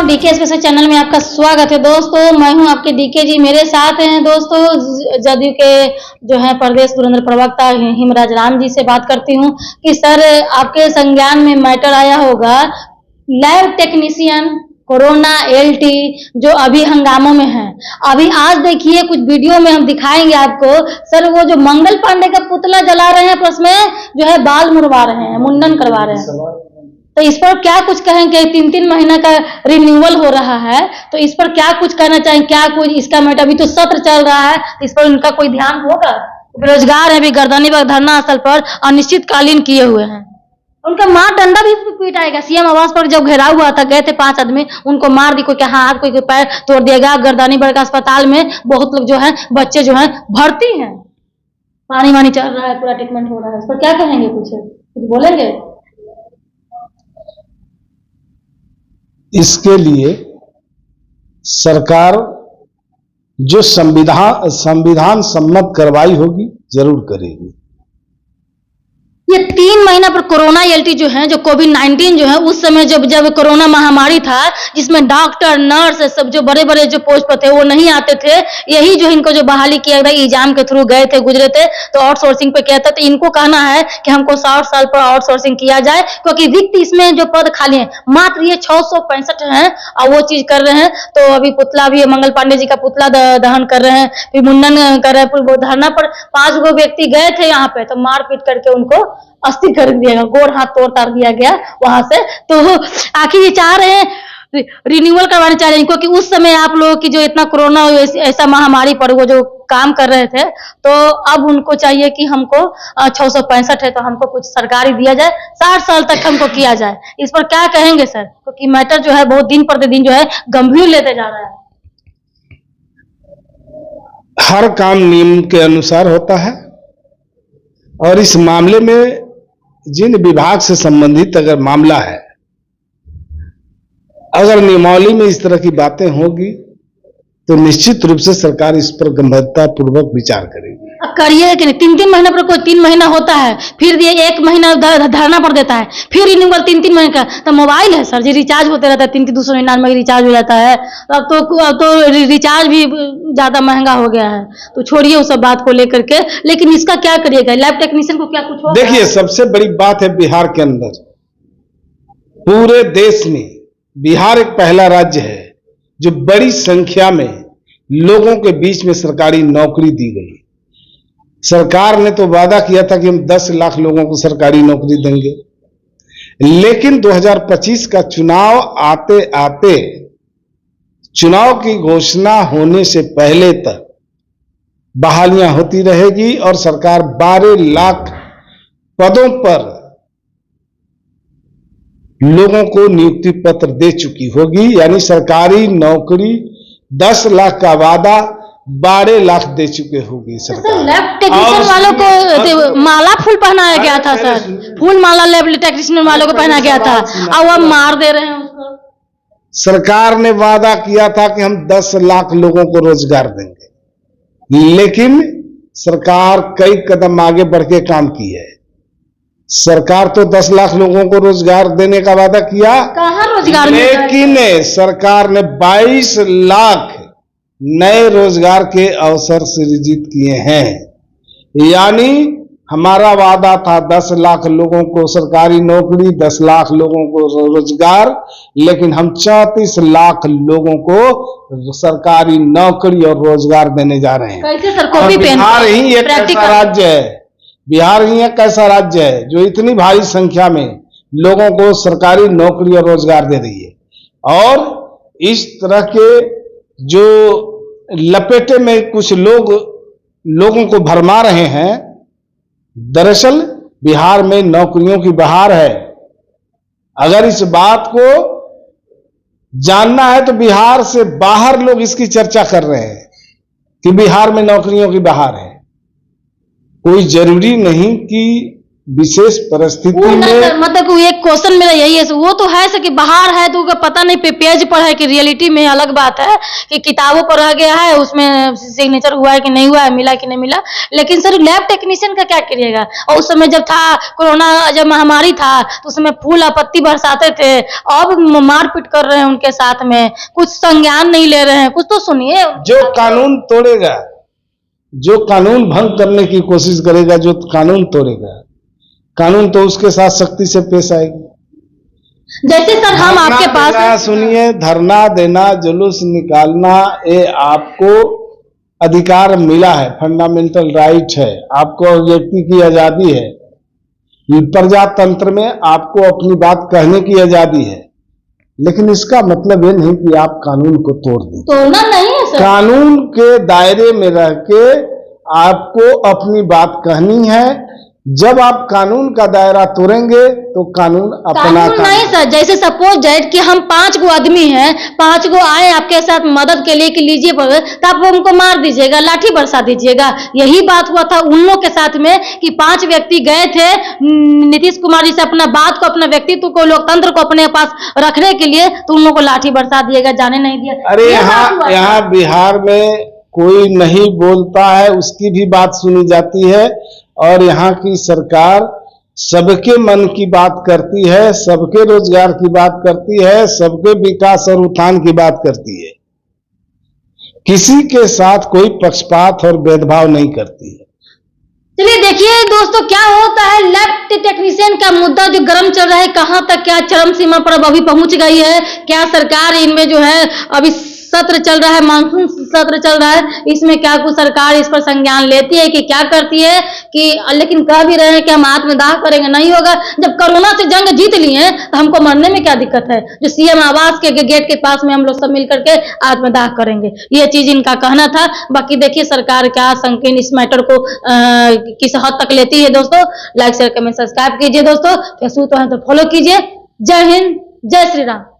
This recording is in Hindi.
दोस्तों, डीके स्पेशल चैनल में आपका स्वागत है। दोस्तों, मैं हूं आपके डीके जी। मेरे साथ हैं दोस्तों जदयू के जो है प्रदेश धुरंधर प्रवक्ता हिमराज राम जी से बात करती हूं कि सर, आपके संज्ञान में मैटर आया होगा लैब टेक्नीशियन कोरोना एलटी जो अभी हंगामों में है। अभी आज देखिए, कुछ वीडियो में हम दिखाएंगे आपको। सर, वो जो मंगल पांडे का पुतला जला रहे हैं, प्लस में जो है बाल मुड़वा रहे हैं, मुंडन करवा रहे हैं, तो इस पर क्या कुछ कहेंगे? 3-3 महीना का रिन्यूअल हो रहा है, तो इस पर क्या कुछ कहना चाहेंगे? क्या कुछ इसका मैटर, अभी तो सत्र चल रहा है, तो इस पर उनका कोई ध्यान होगा? बेरोजगार है, अभी गर्दनी पर धरना स्थल पर अनिश्चितकालीन किए हुए हैं। उनका मार डंडा भी पीटाएगा। सीएम आवास पर जब घेराव हुआ था, गए थे 5 आदमी, उनको मार दी, कोई के हाथ, कोई पैर तोड़ दिएगा। गर्दनी बड़का अस्पताल में बहुत लोग जो है, बच्चे जो है भर्ती हैं, पानी वानी चल रहा है, पूरा ट्रीटमेंट हो रहा है। इस पर क्या कहेंगे? कुछ बोलेंगे? इसके लिए सरकार जो संविधान सम्मत कार्रवाई होगी जरूर करेगी। ये 3 महीना पर कोरोना एलटी जो है, जो कोविड-19 जो है, उस समय जब कोरोना महामारी था, जिसमें डॉक्टर नर्स सब जो बड़े बड़े जो पोस्ट पर थे वो नहीं आते थे, यही जो इनको जो बहाली किया गया एग्जाम के थ्रू गए थे, गुजरे थे, तो आउटसोर्सिंग पे किया था। तो इनको कहना है कि हमको 60 साल पर आउटसोर्सिंग किया जाए, क्योंकि रिक्त इसमें जो पद खाली है मात्र ये 665 है, और वो चीज कर रहे हैं। तो अभी पुतला भी मंगल पांडे जी का पुतला दहन कर रहे हैं, फिर मुंडन कर रहे हैं। वो धरना पर 5 गो व्यक्ति गए थे यहाँ पे, तो मारपीट करके उनको अस्थिर कर दिया गया, गोड़ हाथ तोड़ तार दिया गया वहां से। तो आखिर ये चाह रहे हैं रिन्यूअल करवाना चाह रहे हैं, क्योंकि उस समय आप लोगों की जो इतना कोरोना ऐसा महामारी पर वो जो काम कर रहे थे, तो अब उनको चाहिए कि हमको 665 है, तो हमको कुछ सरकारी दिया जाए, 60 साल तक हमको किया जाए। इस पर क्या कहेंगे सर? क्योंकि मैटर जो है बहुत दिन प्रतिदिन जो है गंभीर लेते जा रहा है। हर काम नियम के अनुसार होता है, और इस मामले में जिन विभाग से संबंधित अगर मामला है, अगर नियमावली में इस तरह की बातें होगी, तो निश्चित रूप से सरकार इस पर गंभीरता पूर्वक विचार करेगी। करिए कि नहीं? 3-3 महीना पर कोई 3 महीना होता है, फिर ये 1 महीना धरना पर देता है, फिर रिन्यूअल 3-3 महीने का। तो मोबाइल है सर जी, रिचार्ज होते रहता है, 300-299 का रिचार्ज हो जाता है। अब तो रिचार्ज भी ज्यादा महंगा हो गया है, तो छोड़िए उस सब बात को लेकर के। लेकिन इसका क्या करिएगा? लैब टेक्नीशियन को क्या कुछ होगा? देखिए, सबसे बड़ी बात है बिहार के अंदर, पूरे देश में बिहार एक पहला राज्य है जो बड़ी संख्या में लोगों के बीच में सरकारी नौकरी दी गई। सरकार ने तो वादा किया था कि हम 10 लाख लोगों को सरकारी नौकरी देंगे, लेकिन 2025 का चुनाव आते आते, चुनाव की घोषणा होने से पहले तक बहालियां होती रहेगी, और सरकार 12 लाख पदों पर लोगों को नियुक्ति पत्र दे चुकी होगी। यानी सरकारी नौकरी 10 लाख का वादा 12 लाख दे चुके होगी सरकार। लैब टेक्नीशियन वालों को माला फूल पहनाया गया था सर, फूल माला लैब टेक्नीशियन वालों को पहना गया था, अब हम मार दे रहे हैं उसको। सरकार ने वादा किया था कि हम 10 लाख लोगों को रोजगार देंगे, लेकिन सरकार कई कदम आगे बढ़ के काम की है। सरकार तो 10 लाख लोगों को रोजगार देने का वादा किया, कहां रोजगार, लेकिन सरकार ने 22 लाख नए रोजगार के अवसर सृजित किए हैं। यानी हमारा वादा था 10 लाख लोगों को सरकारी नौकरी, 10 लाख लोगों को रोजगार, लेकिन हम 34 लाख लोगों को सरकारी नौकरी और रोजगार देने जा रहे हैं। कैसे सर? Copy pen? बिहार ही एक ऐसा राज्य है, बिहार ही एक ऐसा राज्य है जो इतनी भारी संख्या में लोगों को सरकारी नौकरी और रोजगार दे रही है। और इस तरह के जो लपेटे में कुछ लोगों को भरमा रहे हैं, दरअसल बिहार में नौकरियों की बहार है। अगर इस बात को जानना है तो बिहार से बाहर लोग इसकी चर्चा कर रहे हैं कि बिहार में नौकरियों की बहार है। कोई जरूरी नहीं कि विशेष परिस्थिति वो ना में सर, मतलब कि एक क्वेश्चन मेरा यही है, वो तो है सर कि बाहर है तो उसका पता नहीं पेज पर है कि रियलिटी में अलग बात है कि किताबों पर रह गया है, उसमें सिग्नेचर हुआ है कि नहीं हुआ है, मिला कि नहीं मिला। लेकिन सर लैब टेक्नीशियन का क्या करिएगा? और उस समय जब था कोरोना, जब महामारी था तो उस समय फूल पत्ती बरसाते थे, अब मारपीट कर रहे हैं उनके साथ में, कुछ संज्ञान नहीं ले रहे हैं। कुछ तो सुनिए। जो कानून तोड़ेगा, जो कानून भंग करने की कोशिश करेगा, जो कानून तोड़ेगा, कानून तो उसके साथ सख्ती से पेश आएगी। जैसे सर हम आपके पास सुनिए, धरना देना, जुलूस निकालना, ये आपको अधिकार मिला है, फंडामेंटल राइट है, आपको व्यक्ति की आजादी है, प्रजातंत्र में आपको अपनी बात कहने की आजादी है। लेकिन इसका मतलब ये नहीं कि आप कानून को तोड़ दें। तोड़ना नहीं है सर, कानून के दायरे में रह के आपको अपनी बात कहनी है। जब आप कानून का दायरा तोड़ेंगे तो कानून अपना कानून नहीं सर। जैसे सपोज दैट कि हम 5 गो आदमी हैं, 5 गो आए आपके साथ मदद के लिए कि लीजिए तो आप उनको मार दीजिएगा, लाठी बरसा दीजिएगा। यही बात हुआ था उन लोगों के साथ में कि 5 व्यक्ति गए थे नीतीश कुमार जी से अपना बात को, अपना व्यक्तित्व को, लोकतंत्र को अपने पास रखने के लिए, तो उन लोगों को लाठी बरसा दिएगा, जाने नहीं दिया। अरे यहाँ बिहार में कोई नहीं बोलता है, उसकी भी बात सुनी जाती है, और यहाँ की सरकार सबके मन की बात करती है, सबके रोजगार की बात करती है, सबके विकास और उत्थान की बात करती है, किसी के साथ कोई पक्षपात और भेदभाव नहीं करती है। चलिए देखिए दोस्तों क्या होता है, लैब टेक्नीशियन का मुद्दा जो गर्म चल रहा है, कहां तक क्या चरम सीमा पर अब अभी पहुंच गई है। क्या सरकार इनमें जो है, अभी सत्र चल रहा है, मानसून सत्र चल रहा है, इसमें क्या कुछ सरकार इस पर संज्ञान लेती है कि क्या करती है कि, लेकिन कह भी रहे हैं कि हम आत्मदाह करेंगे। नहीं होगा, जब कोरोना से जंग जीत लिए हैं तो हमको मरने में क्या दिक्कत है? जो सीएम आवास के गेट के पास में हम लोग सब मिलकर के आत्मदाह करेंगे, ये चीज इनका कहना था। बाकी देखिए सरकार क्या संकीर्ण इस मैटर को किस हद तक लेती है। दोस्तों लाइक शेयर कमेंट सब्सक्राइब कीजिए, दोस्तों फेसबुक तो फॉलो कीजिए। जय हिंद, जय श्री राम।